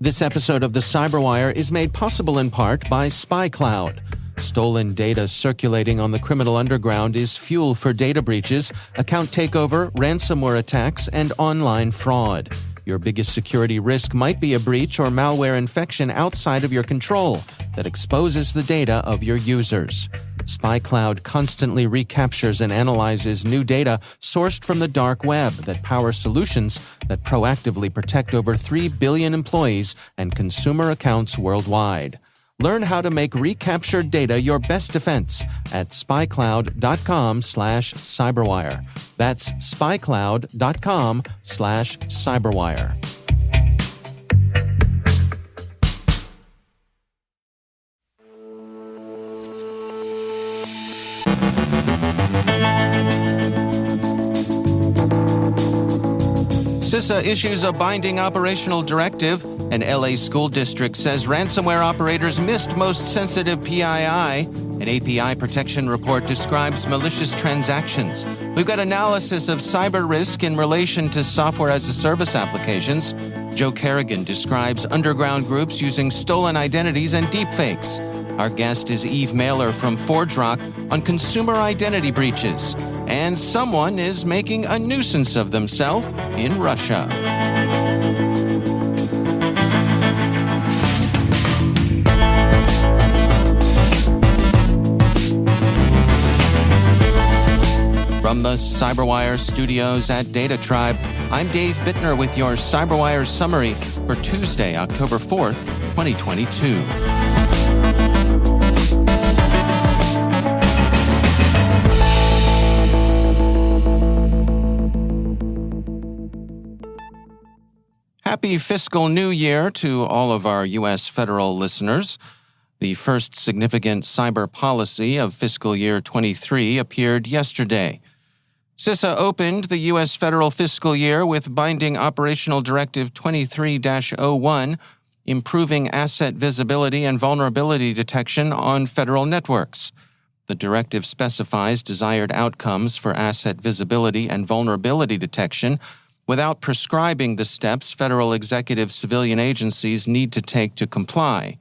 This episode of the CyberWire is made possible in part by SpyCloud. Stolen data circulating on the criminal underground is fuel for data breaches, account takeover, ransomware attacks, and online fraud. Your biggest security risk might be a breach or malware infection outside of your control that exposes the data of your users. SpyCloud constantly recaptures and analyzes new data sourced from the dark web that power solutions that proactively protect over 3 billion employees and consumer accounts worldwide. Learn how to make recaptured data your best defense at spycloud.com/cyberwire. That's spycloud.com/cyberwire. CISA issues a binding operational directive. An LA school district says ransomware operators missed most sensitive PII. An API protection report describes malicious transactions. We've got analysis of cyber risk in relation to software-as-a-service applications. Joe Carrigan describes underground groups using stolen identities and deepfakes. Our guest is Eve Mailer from ForgeRock on consumer identity breaches. And someone is making a nuisance of themselves in Russia. From the CyberWire studios at Data Tribe, I'm Dave Bittner with your CyberWire summary for Tuesday, October 4th, 2022. Happy fiscal new year to all of our U.S. federal listeners. The first significant cyber policy of fiscal year 23 appeared yesterday. CISA opened the U.S. federal fiscal year with Binding Operational Directive 23-01, improving asset visibility and vulnerability detection on federal networks. The directive specifies desired outcomes for asset visibility and vulnerability detection without prescribing the steps federal executive civilian agencies need to take to comply.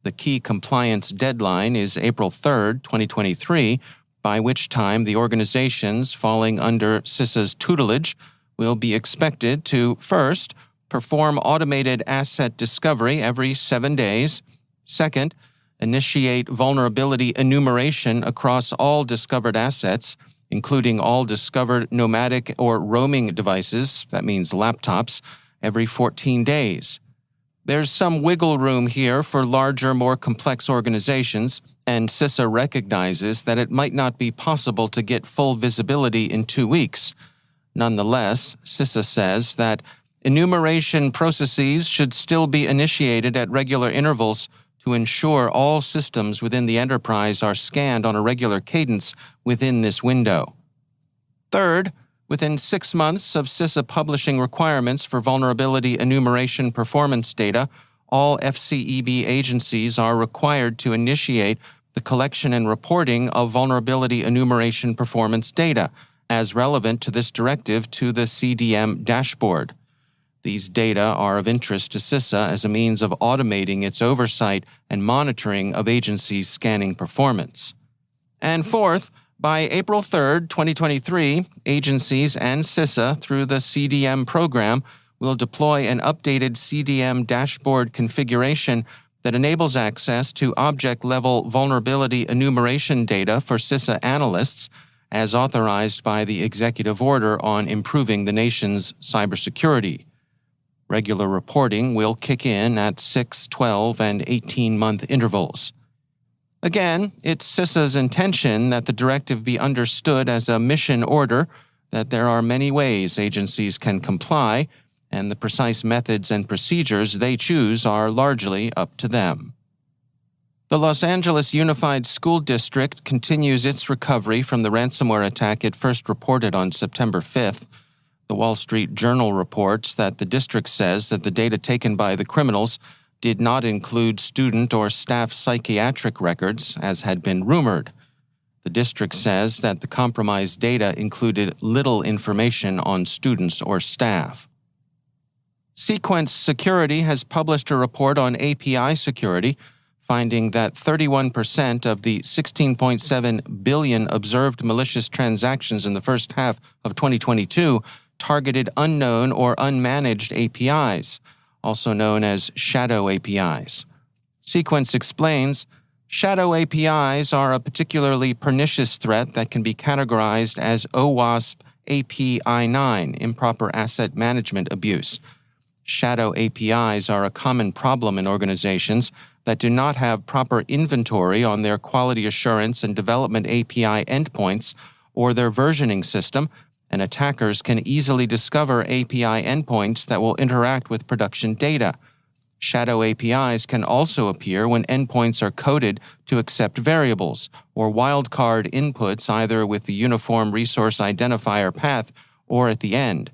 The key compliance deadline is April 3, 2023, by which time the organizations falling under CISA's tutelage will be expected to, first, perform automated asset discovery every 7 days, second, initiate vulnerability enumeration across all discovered assets, including all discovered nomadic or roaming devices, that means laptops, every 14 days. There's some wiggle room here for larger, more complex organizations, and CISA recognizes that it might not be possible to get full visibility in 2 weeks. Nonetheless, CISA says that enumeration processes should still be initiated at regular intervals to ensure all systems within the enterprise are scanned on a regular cadence within this window. Third, within 6 months of CISA publishing requirements for vulnerability enumeration performance data, all FCEB agencies are required to initiate the collection and reporting of vulnerability enumeration performance data, as relevant to this directive, to the CDM dashboard. These data are of interest to CISA as a means of automating its oversight and monitoring of agencies' scanning performance. And fourth, by April 3, 2023, agencies and CISA, through the CDM program, will deploy an updated CDM dashboard configuration that enables access to object-level vulnerability enumeration data for CISA analysts, as authorized by the Executive Order on Improving the Nation's Cybersecurity. Regular reporting will kick in at 6, 12, and 18-month intervals. Again, it's CISA's intention that the directive be understood as a mission order, that there are many ways agencies can comply, and the precise methods and procedures they choose are largely up to them. The Los Angeles Unified School District continues its recovery from the ransomware attack it first reported on September 5th. The Wall Street Journal reports that the district says that the data taken by the criminals did not include student or staff psychiatric records, as had been rumored. The district says that the compromised data included little information on students or staff. Sequence Security has published a report on API security, finding that 31% of the 16.7 billion observed malicious transactions in the first half of 2022 targeted unknown or unmanaged APIs, also known as shadow APIs. Sequence explains, shadow APIs are a particularly pernicious threat that can be categorized as OWASP API 9, improper asset management abuse. Shadow APIs are a common problem in organizations that do not have proper inventory on their quality assurance and development API endpoints or their versioning system, and attackers can easily discover API endpoints that will interact with production data. Shadow APIs can also appear when endpoints are coded to accept variables or wildcard inputs either with the Uniform Resource Identifier path or at the end.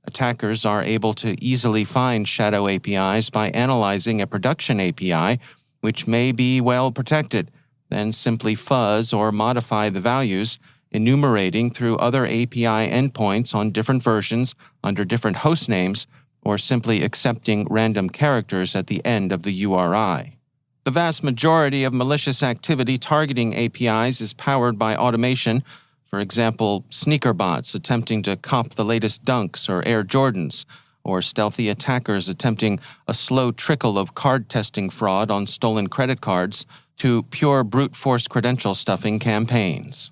Attackers are able to easily find shadow APIs by analyzing a production API, which may be well protected, then simply fuzz or modify the values, enumerating through other API endpoints on different versions under different host names, or simply accepting random characters at the end of the URI. The vast majority of malicious activity targeting APIs is powered by automation. For example, sneaker bots attempting to cop the latest Dunks or Air Jordans, or stealthy attackers attempting a slow trickle of card testing fraud on stolen credit cards, to pure brute force credential stuffing campaigns.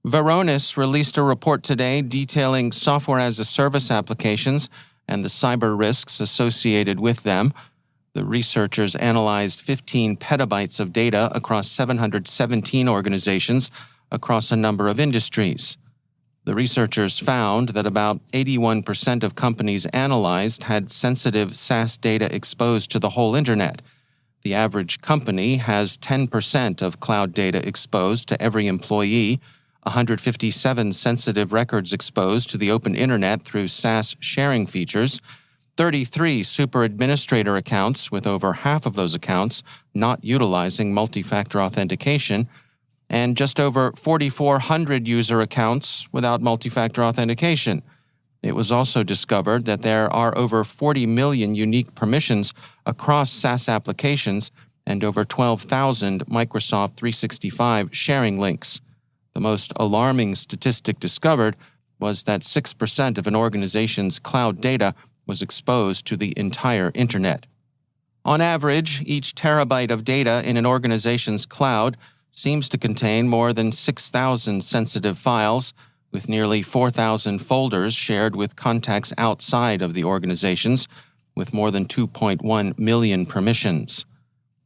Varonis released a report today detailing software-as-a-service applications and the cyber risks associated with them. The researchers analyzed 15 petabytes of data across 717 organizations across a number of industries. The researchers found that about 81% of companies analyzed had sensitive SaaS data exposed to the whole internet. The average company has 10% of cloud data exposed to every employee, 157 sensitive records exposed to the open internet through SaaS sharing features, 33 super administrator accounts with over half of those accounts not utilizing multi-factor authentication, and just over 4,400 user accounts without multi-factor authentication. It was also discovered that there are over 40 million unique permissions across SaaS applications and over 12,000 Microsoft 365 sharing links. The most alarming statistic discovered was that 6% of an organization's cloud data was exposed to the entire internet. On average, each terabyte of data in an organization's cloud seems to contain more than 6,000 sensitive files, with nearly 4,000 folders shared with contacts outside of the organizations, with more than 2.1 million permissions.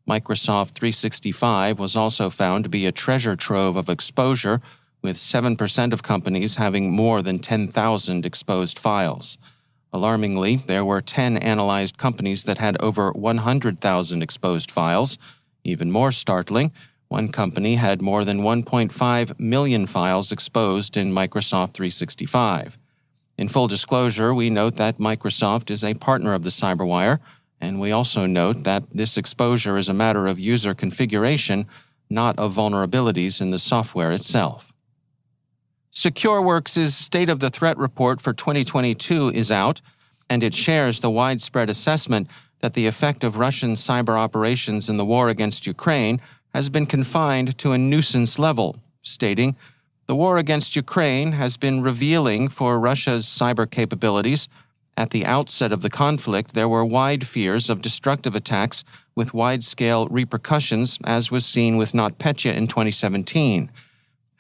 Microsoft 365 was also found to be a treasure trove of exposure, with 7% of companies having more than 10,000 exposed files. Alarmingly, there were 10 analyzed companies that had over 100,000 exposed files. Even more startling, one company had more than 1.5 million files exposed in Microsoft 365. In full disclosure, we note that Microsoft is a partner of the CyberWire, and we also note that this exposure is a matter of user configuration, not of vulnerabilities in the software itself. SecureWorks' State of the Threat Report for 2022 is out, and it shares the widespread assessment that the effect of Russian cyber operations in the war against Ukraine has been confined to a nuisance level, stating, "The war against Ukraine has been revealing for Russia's cyber capabilities. At the outset of the conflict, there were wide fears of destructive attacks with wide-scale repercussions, as was seen with NotPetya in 2017.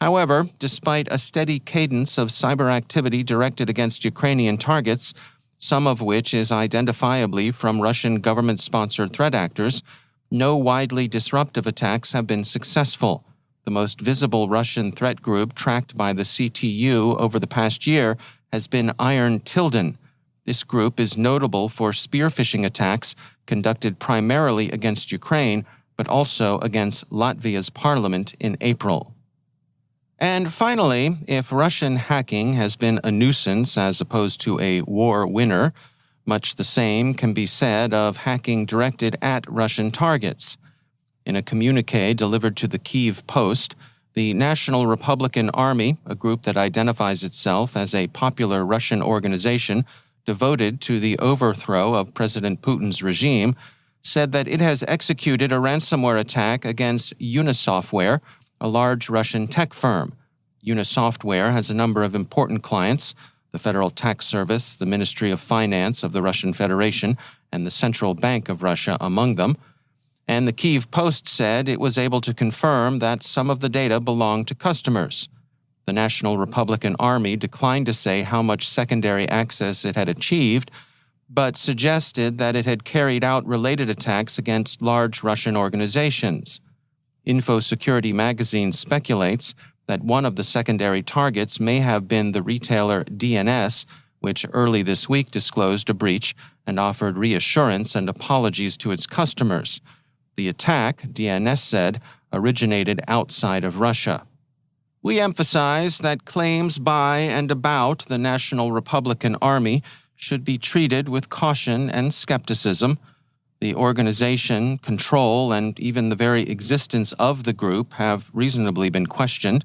However, despite a steady cadence of cyber activity directed against Ukrainian targets, some of which is identifiably from Russian government-sponsored threat actors, no widely disruptive attacks have been successful. The most visible Russian threat group tracked by the CTU over the past year has been Iron Tilden. This group is notable for spear phishing attacks conducted primarily against Ukraine, but also against Latvia's parliament in April." And finally, if Russian hacking has been a nuisance as opposed to a war winner, much the same can be said of hacking directed at Russian targets. In a communiqué delivered to the Kyiv Post, the National Republican Army, a group that identifies itself as a popular Russian organization, devoted to the overthrow of President Putin's regime, said that it has executed a ransomware attack against Unisoftware, a large Russian tech firm. Unisoftware has a number of important clients: the Federal Tax Service, the Ministry of Finance of the Russian Federation, and the Central Bank of Russia among them. And the Kyiv Post said it was able to confirm that some of the data belonged to customers. The National Republican Army declined to say how much secondary access it had achieved, but suggested that it had carried out related attacks against large Russian organizations. InfoSecurity magazine speculates that one of the secondary targets may have been the retailer DNS, which early this week disclosed a breach and offered reassurance and apologies to its customers. The attack, DNS said, originated outside of Russia. We emphasize that claims by and about the National Republican Army should be treated with caution and skepticism. The organization, control, and even the very existence of the group have reasonably been questioned.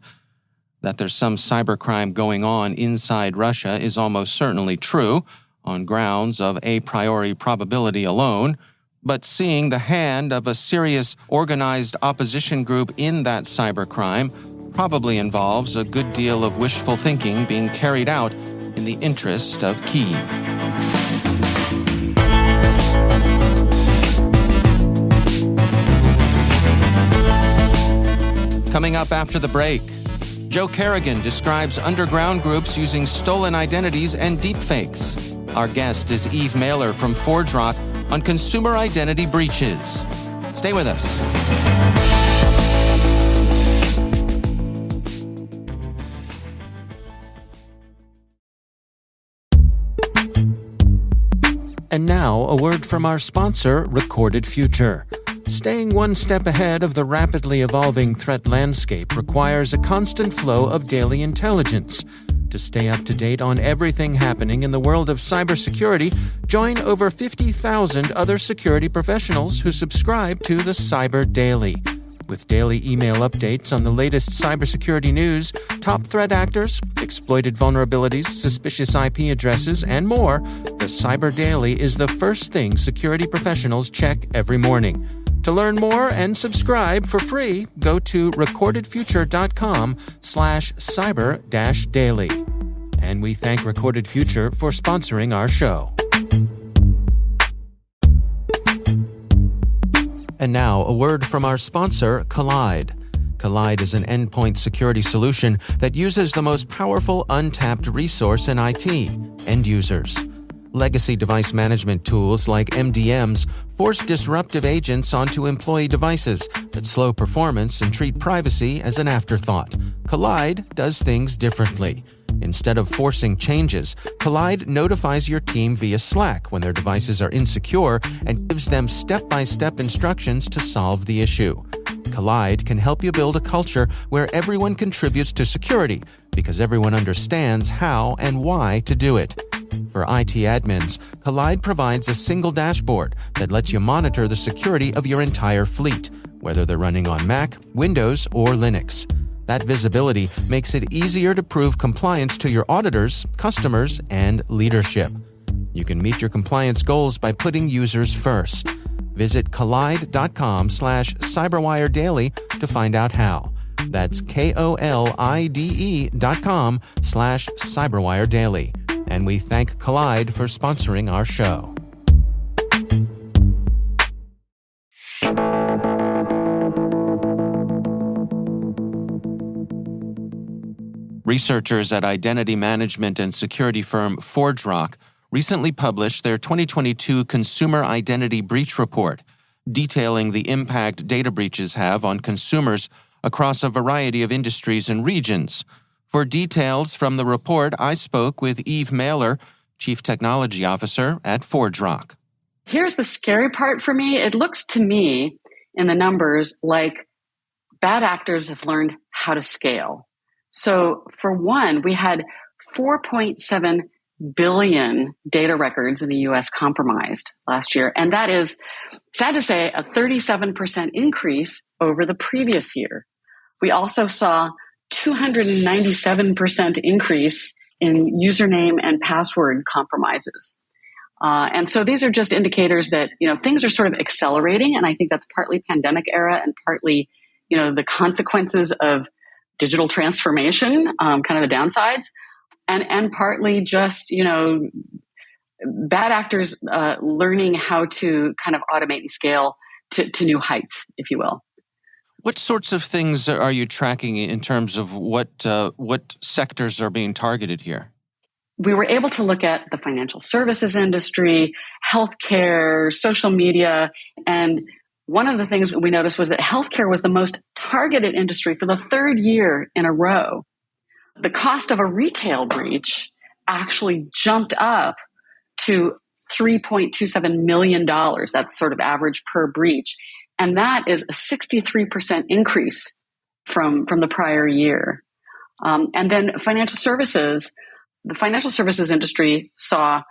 That there's some cybercrime going on inside Russia is almost certainly true, on grounds of a priori probability alone, but seeing the hand of a serious organized opposition group in that cybercrime probably involves a good deal of wishful thinking being carried out in the interest of Kyiv. Coming up after the break, Joe Carrigan describes underground groups using stolen identities and deepfakes. Our guest is Eve Mailer from ForgeRock on consumer identity breaches. Stay with us. And now, a word from our sponsor, Recorded Future. Staying one step ahead of the rapidly evolving threat landscape requires a constant flow of daily intelligence. To stay up to date on everything happening in the world of cybersecurity, join over 50,000 other security professionals who subscribe to the Cyber Daily. With daily email updates on the latest cybersecurity news, top threat actors, exploited vulnerabilities, suspicious IP addresses, and more, the Cyber Daily is the first thing security professionals check every morning. To learn more and subscribe for free, go to recordedfuture.com/cyber-daily. And we thank Recorded Future for sponsoring our show. And now, a word from our sponsor, Collide. Collide is an endpoint security solution that uses the most powerful untapped resource in IT, end users. Legacy device management tools like MDMs force disruptive agents onto employee devices that slow performance and treat privacy as an afterthought. Collide does things differently. Instead of forcing changes, Collide notifies your team via Slack when their devices are insecure and gives them step-by-step instructions to solve the issue. Collide can help you build a culture where everyone contributes to security because everyone understands how and why to do it. For IT admins, Collide provides a single dashboard that lets you monitor the security of your entire fleet, whether they're running on Mac, Windows, or Linux. That visibility makes it easier to prove compliance to your auditors, customers, and leadership. You can meet your compliance goals by putting users first. Visit collide.com/CyberWire Daily to find out how. That's KOLIDE.com/CyberWire Daily. And we thank Collide for sponsoring our show. Researchers at identity management and security firm ForgeRock recently published their 2022 Consumer Identity Breach Report, detailing the impact data breaches have on consumers across a variety of industries and regions. For details from the report, I spoke with Eve Mailer, Chief Technology Officer at ForgeRock. Here's the scary part for me. It looks to me in the numbers like bad actors have learned how to scale. So for one, we had 4.7 billion data records in the U.S. compromised last year. And that is, sad to say, a 37% increase over the previous year. We also saw 297% increase in username and password compromises. And so these are just indicators that, things are sort of accelerating. And I think that's partly pandemic era and partly, the consequences of digital transformation, kind of the downsides, and partly just, bad actors learning how to kind of automate and scale to new heights, if you will. What sorts of things are you tracking in terms of what sectors are being targeted here? We were able to look at the financial services industry, healthcare, social media, and one of the things we noticed was that healthcare was the most targeted industry for the third year in a row. The cost of a retail breach actually jumped up to $3.27 million. That's sort of average per breach. And that is a 63% increase from the prior year. And then financial services, the financial services industry saw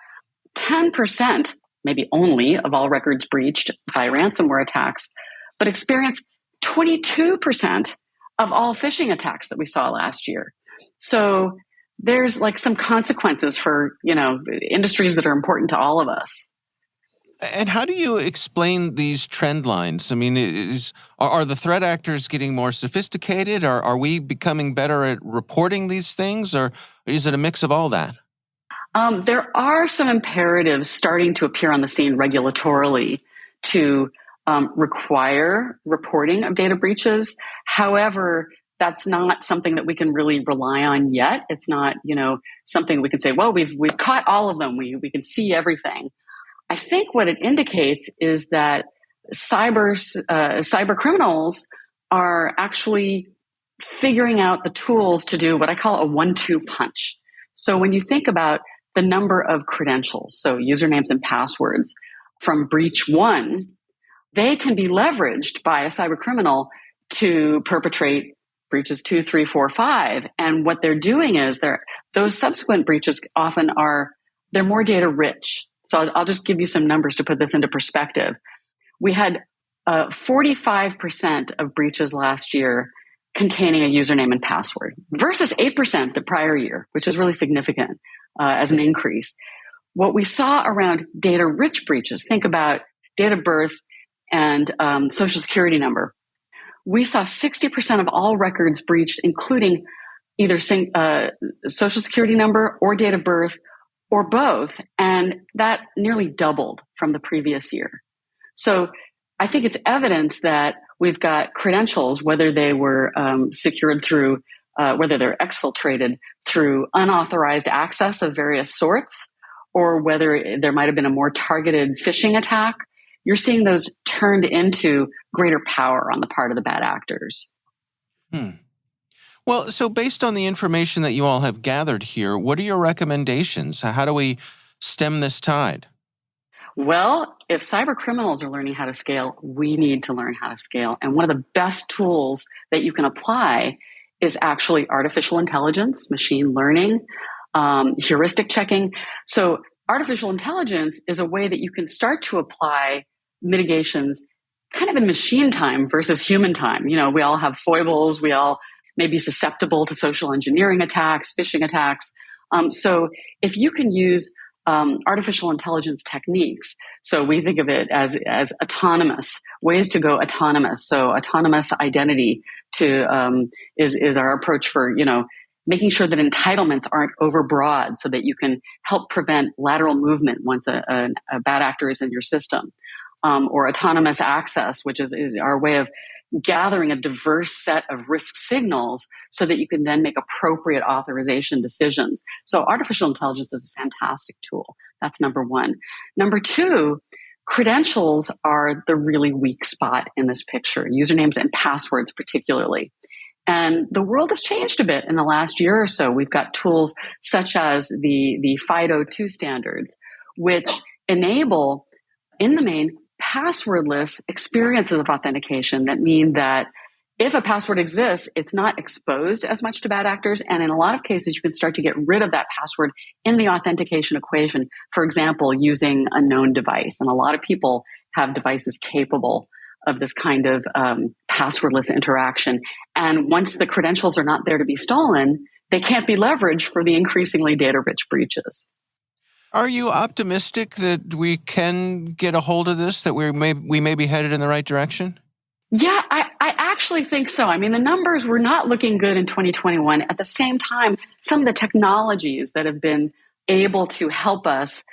10%, maybe only, of all records breached by ransomware attacks, but experienced 22% of all phishing attacks that we saw last year. So there's like some consequences for, industries that are important to all of us. And how do you explain these trend lines? I mean, are the threat actors getting more sophisticated? Are we becoming better at reporting these things? Or is it a mix of all that? There are some imperatives starting to appear on the scene regulatorily to require reporting of data breaches. However, that's not something that we can really rely on yet. It's not, something we can say, well, we've caught all of them. We can see everything. I think what it indicates is that cyber criminals are actually figuring out the tools to do what I call a 1-2 punch. So when you think about the number of credentials, so usernames and passwords from breach 1, they can be leveraged by a cyber criminal to perpetrate breaches 2, 3, 4, 5. And what they're doing is those subsequent breaches often they're more data rich. So I'll just give you some numbers to put this into perspective. We had 45% of breaches last year containing a username and password versus 8% the prior year, which is really significant as an increase. What we saw around data rich breaches, think about date of birth and social security number. We saw 60% of all records breached, including either social security number or date of birth or both. And that nearly doubled from the previous year. So I think it's evidence that we've got credentials, whether they were secured through, whether they're exfiltrated through unauthorized access of various sorts, or whether there might have been a more targeted phishing attack. You're seeing those turned into greater power on the part of the bad actors. Well, so based on the information that you all have gathered here, what are your recommendations? How do we stem this tide? Well, if cyber criminals are learning how to scale, we need to learn how to scale. And one of the best tools that you can apply is actually artificial intelligence, machine learning, heuristic checking. So artificial intelligence is a way that you can start to apply mitigations kind of in machine time versus human time. We all have foibles. We all may be susceptible to social engineering attacks, phishing attacks. So if you can use artificial intelligence techniques, so we think of it as autonomous, ways to go autonomous. So autonomous identity is our approach for, making sure that entitlements aren't overbroad so that you can help prevent lateral movement once a bad actor is in your system. Or autonomous access, which is our way of gathering a diverse set of risk signals so that you can then make appropriate authorization decisions. So artificial intelligence is a fantastic tool. That's number one. Number two, credentials are the really weak spot in this picture, usernames and passwords particularly. And the world has changed a bit in the last year or so. We've got tools such as the FIDO2 standards, which enable, in the main, passwordless experiences of authentication that mean that if a password exists, it's not exposed as much to bad actors. And in a lot of cases, you can start to get rid of that password in the authentication equation. For example, using a known device. And a lot of people have devices capable of this kind of passwordless interaction. And once the credentials are not there to be stolen, they can't be leveraged for the increasingly data-rich breaches. Are you optimistic that we can get a hold of this, that we may be headed in the right direction? Yeah, I actually think so. I mean, the numbers were not looking good in 2021. At the same time, some of the technologies that have been able to help us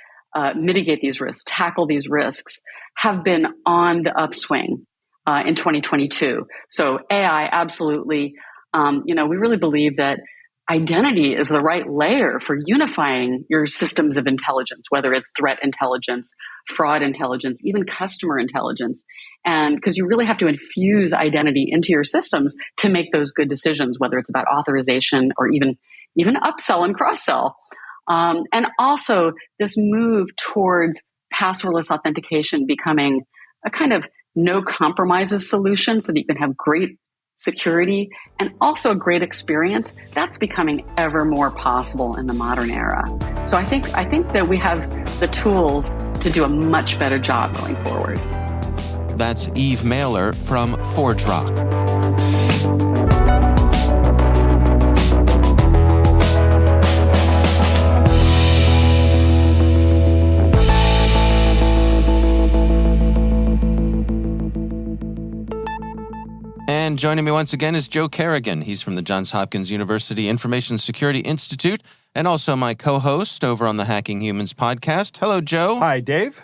mitigate these risks, tackle these risks, have been on the upswing in 2022. So AI, absolutely. We really believe that identity is the right layer for unifying your systems of intelligence, whether it's threat intelligence, fraud intelligence, even customer intelligence. And because you really have to infuse identity into your systems to make those good decisions, whether it's about authorization or even upsell and cross-sell. And also this move towards passwordless authentication becoming a kind of no compromises solution so that you can have great security and also a great experience, that's becoming ever more possible in the modern era. So I think that we have the tools to do a much better job going forward. That's Eve Mailer from ForgeRock. And joining me once again is Joe Carrigan. He's from the Johns Hopkins University Information Security Institute and also my co-host over on the Hacking Humans podcast. Hello, Joe. Hi, Dave.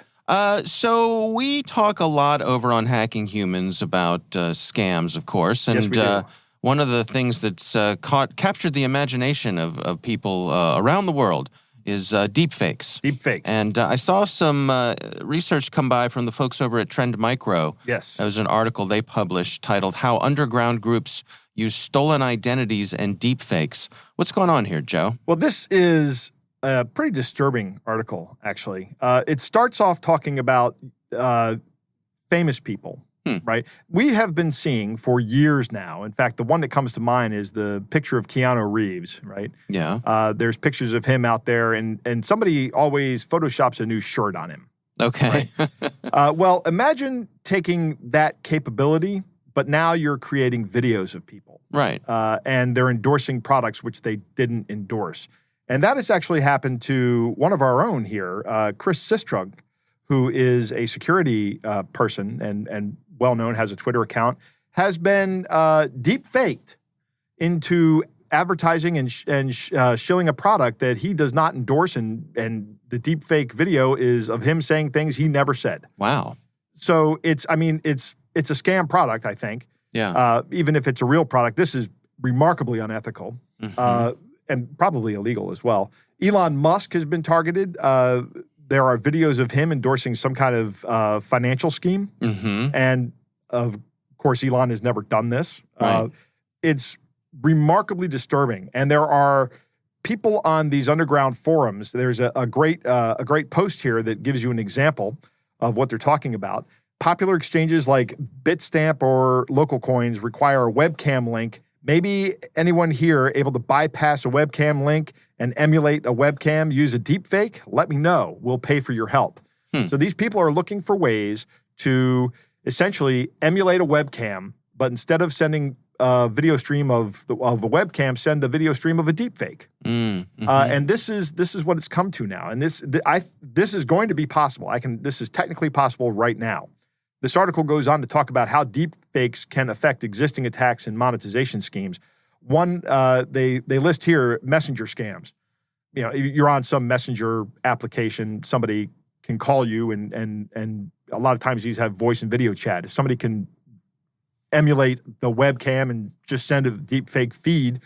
So we talk a lot over on Hacking Humans about scams, of course. And Yes, we do. One of the things that's captured the imagination of people around the world is deepfakes. Deepfakes. And I saw some research come by from the folks over at Trend Micro. Yes. That was an article they published titled How Underground Groups Use Stolen Identities and Deepfakes. What's going on here, Joe? Well, this is a pretty disturbing article, actually. It starts off talking about famous people, right? We have been seeing for years now. In fact, the one that comes to mind is the picture of Keanu Reeves, right? Yeah. There's pictures of him out there, and somebody always photoshops a new shirt on him. Okay. Right? Well, imagine taking that capability, but now you're creating videos of people. Right. And they're endorsing products which they didn't endorse. And that has actually happened to one of our own here, Chris Sistrug, who is a security person and well-known, has a Twitter account, has been deep-faked into advertising and shilling a product that he does not endorse, and the deep-fake video is of him saying things he never said. Wow. So it's a scam product, I think. Yeah. Even if it's a real product, this is remarkably unethical and probably illegal as well. Elon Musk has been targeted. There are videos of him endorsing some kind of financial scheme. And of course, Elon has never done this. Right. It's remarkably disturbing. And there are people on these underground forums. There's a great post here that gives you an example of what they're talking about. Popular exchanges like Bitstamp or Local Coins require a webcam link. Maybe anyone here able to bypass a webcam link and emulate a webcam, use a deepfake? Let me know. We'll pay for your help. So these people are looking for ways to essentially emulate a webcam, but instead of sending a video stream of a webcam, send the video stream of a deepfake. And this is what it's come to now. And this is going to be possible. This is technically possible right now. This article goes on to talk about how deepfakes can affect existing attacks and monetization schemes. One, they list here messenger scams. You know, you're on some messenger application, somebody can call you, and a lot of times these have voice and video chat. If somebody can emulate the webcam and just send a deepfake feed,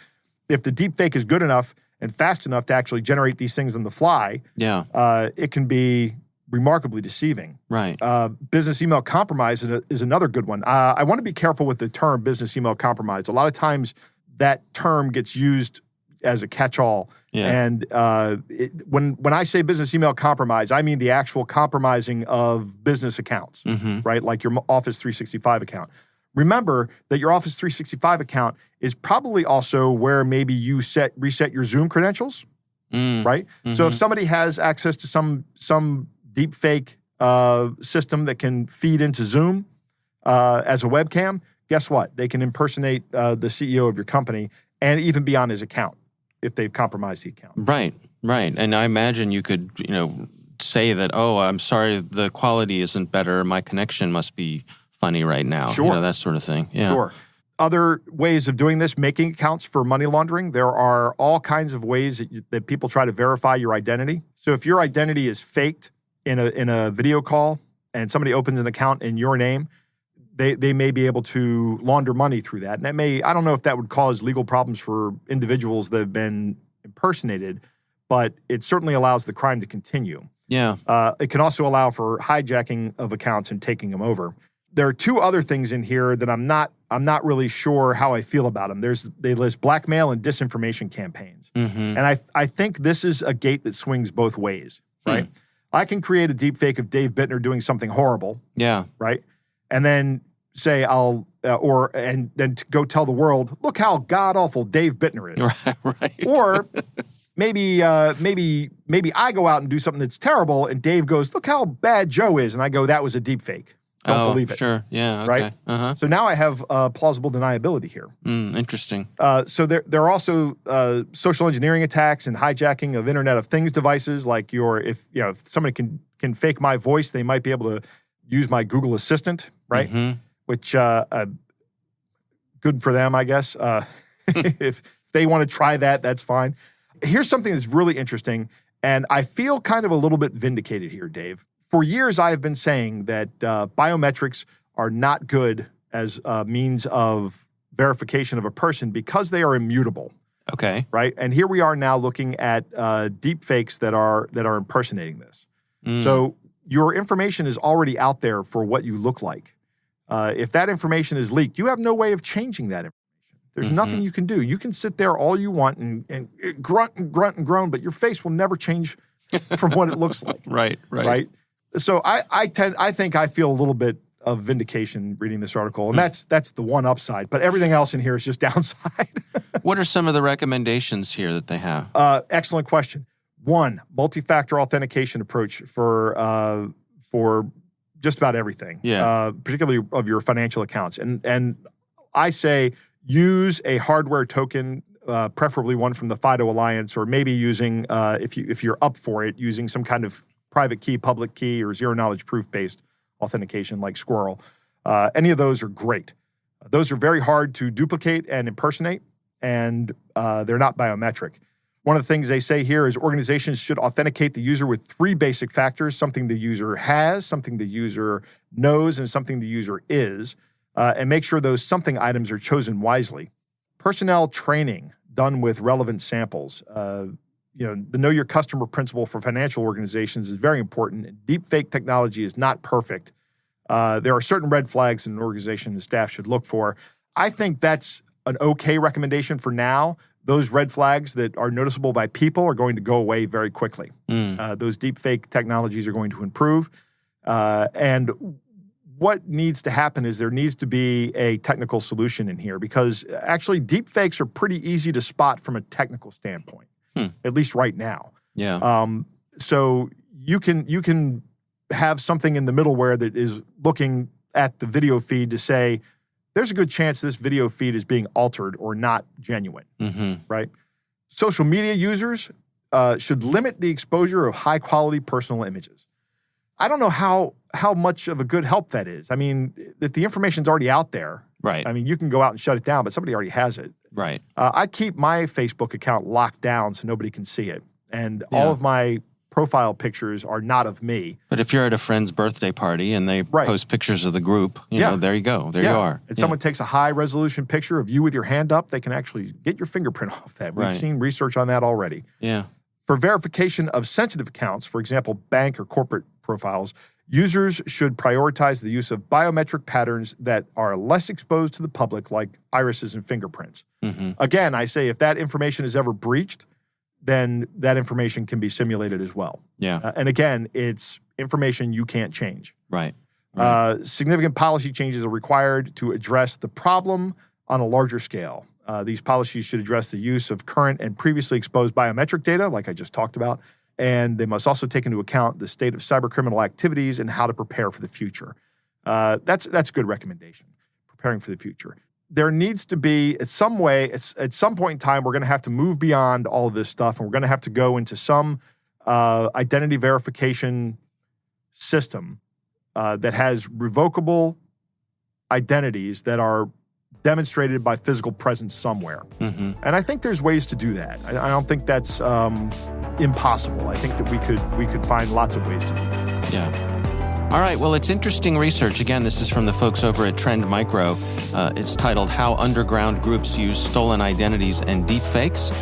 if the deepfake is good enough and fast enough to actually generate these things on the fly, it can be remarkably deceiving. Right. Business email compromise is another good one. I want to be careful with the term business email compromise. A lot of times that term gets used as a catch-all. Yeah. And when I say business email compromise, I mean the actual compromising of business accounts, right? Like your Office 365 account. Remember that your Office 365 account is probably also where maybe you reset your Zoom credentials, right? So if somebody has access to some deepfake system that can feed into Zoom as a webcam, guess what? They can impersonate the CEO of your company and even be on his account. if they've compromised the account. Right. And I imagine you could, say that, oh, I'm sorry, the quality isn't better. My connection must be funny right now. Sure. That sort of thing. Yeah. Sure. Other ways of doing this, making accounts for money laundering. There are all kinds of ways that people try to verify your identity. So if your identity is faked in a video call and somebody opens an account in your name, they may be able to launder money through that. And I don't know if that would cause legal problems for individuals that have been impersonated, but it certainly allows the crime to continue. Yeah. It can also allow for hijacking of accounts and taking them over. There are two other things in here that I'm not really sure how I feel about them. They list blackmail and disinformation campaigns. Mm-hmm. And I think this is a gate that swings both ways, right? I can create a deepfake of Dave Bittner doing something horrible. Yeah. Right? And then say and then go tell the world, look how god-awful Dave Bittner is. Right. Or maybe I go out and do something that's terrible, and Dave goes, look how bad Joe is, and I go, that was a deepfake. Don't believe it. Sure. Yeah. Okay. Right? Uh-huh. So now I have plausible deniability here. Interesting. So there are also social engineering attacks and hijacking of Internet of Things devices. Like if somebody can fake my voice, they might be able to use my Google Assistant, right? Mm-hmm. Which good for them, I guess. If they want to try that, that's fine. Here's something that's really interesting, and I feel kind of a little bit vindicated here, Dave. For years, I have been saying that biometrics are not good as a means of verification of a person because they are immutable. Okay. Right? And here we are now looking at deep fakes that are impersonating this. So your information is already out there for what you look like. If that information is leaked, you have no way of changing that information. There's nothing you can do. You can sit there all you want and grunt and grunt and groan, but your face will never change from what it looks like. Right. So I think I feel a little bit of vindication reading this article, and that's the one upside. But everything else in here is just downside. What are some of the recommendations here that they have? Excellent question. One, multi-factor authentication approach for just about everything. Yeah. Particularly of your financial accounts, and I say use a hardware token. Preferably one from the FIDO Alliance, or maybe using, if you're up for it, using some kind of private key, public key, or zero-knowledge proof-based authentication like Squirrel. Any of those are great. Those are very hard to duplicate and impersonate, and they're not biometric. One of the things they say here is organizations should authenticate the user with 3 basic factors: something the user has, something the user knows, and something the user is, and make sure those something items are chosen wisely. Personnel training done with relevant samples. The know your customer principle for financial organizations is very important. Deepfake technology is not perfect. There are certain red flags an organization and staff should look for. I think that's an okay recommendation for now. Those red flags that are noticeable by people are going to go away very quickly. Those deepfake technologies are going to improve. And what needs to happen is there needs to be a technical solution in here, because actually deepfakes are pretty easy to spot from a technical standpoint, at least right now. Yeah. So you can have something in the middleware that is looking at the video feed to say, there's a good chance this video feed is being altered or not genuine, right? Social media users should limit the exposure of high-quality personal images. I don't know how much of a good help that is. I mean, if the information's already out there, right? I mean, you can go out and shut it down, but somebody already has it. Right. I keep my Facebook account locked down so nobody can see it. And all of my profile pictures are not of me. But if you're at a friend's birthday party and they post pictures of the group, you know, there you go. There you are. And someone takes a high-resolution picture of you with your hand up, they can actually get your fingerprint off that. We've seen research on that already. Yeah. For verification of sensitive accounts, for example, bank or corporate profiles, users should prioritize the use of biometric patterns that are less exposed to the public, like irises and fingerprints. Again, I say if that information is ever breached, then that information can be simulated as well. Yeah. And again, it's information you can't change. Right. Significant policy changes are required to address the problem on a larger scale. These policies should address the use of current and previously exposed biometric data, like I just talked about, and they must also take into account the state of cybercriminal activities and how to prepare for the future. That's a good recommendation, preparing for the future. there needs to be, at some point in time, we're going to have to move beyond all of this stuff, and we're going to have to go into some identity verification system that has revocable identities that are demonstrated by physical presence somewhere. Mm-hmm. And I think there's ways to do that. I don't think that's impossible. I think that we could find lots of ways to do that. Yeah. All right, well, it's interesting research. Again, this is from the folks over at Trend Micro. It's titled How Underground Groups Use Stolen Identities and Deepfakes.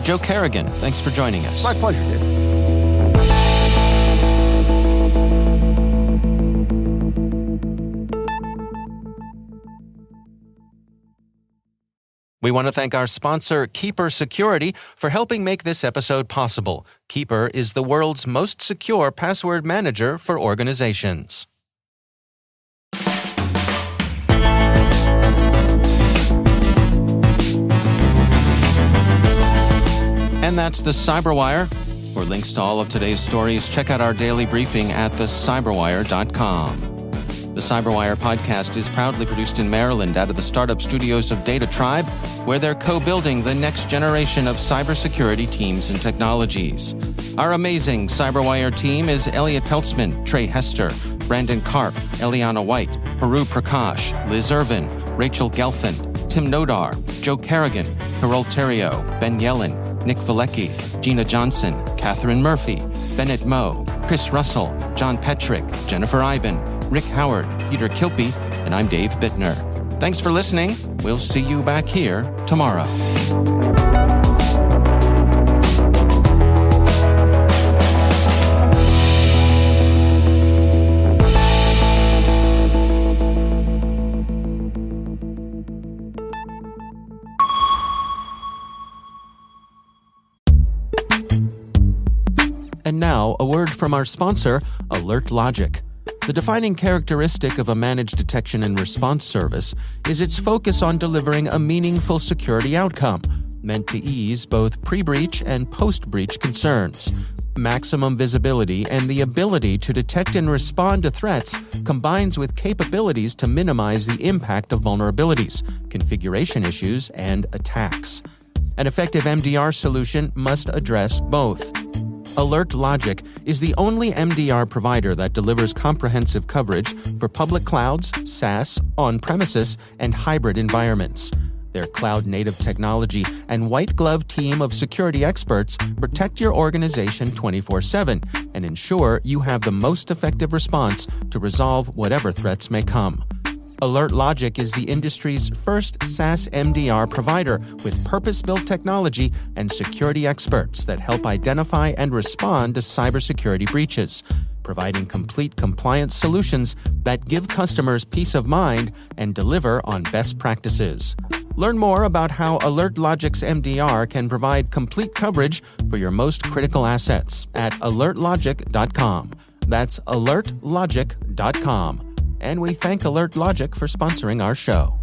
Joe Carrigan, thanks for joining us. My pleasure, David. We want to thank our sponsor, Keeper Security, for helping make this episode possible. Keeper is the world's most secure password manager for organizations. And that's the CyberWire. For links to all of today's stories, check out our daily briefing at thecyberwire.com. The CyberWire podcast is proudly produced in Maryland out of the startup studios of Data Tribe, where they're co-building the next generation of cybersecurity teams and technologies. Our amazing CyberWire team is Elliot Peltzman, Trey Hester, Brandon Karp, Eliana White, Haru Prakash, Liz Irvin, Rachel Gelfand, Tim Nodar, Joe Carrigan, Carol Terrio, Ben Yellen, Nick Valecki, Gina Johnson, Catherine Murphy, Bennett Moe, Chris Russell, John Petrick, Jennifer Iben, Rick Howard, Peter Kilpie, and I'm Dave Bittner. Thanks for listening. We'll see you back here tomorrow. And now, a word from our sponsor, Alert Logic. The defining characteristic of a managed detection and response service is its focus on delivering a meaningful security outcome, meant to ease both pre-breach and post-breach concerns. Maximum visibility and the ability to detect and respond to threats combines with capabilities to minimize the impact of vulnerabilities, configuration issues, and attacks. An effective MDR solution must address both. Alert Logic is the only MDR provider that delivers comprehensive coverage for public clouds, SaaS, on-premises, and hybrid environments. Their cloud-native technology and white-glove team of security experts protect your organization 24/7 and ensure you have the most effective response to resolve whatever threats may come. Alert Logic is the industry's first SaaS MDR provider with purpose-built technology and security experts that help identify and respond to cybersecurity breaches, providing complete compliance solutions that give customers peace of mind and deliver on best practices. Learn more about how Alert Logic's MDR can provide complete coverage for your most critical assets at alertlogic.com. That's alertlogic.com. And we thank Alert Logic for sponsoring our show.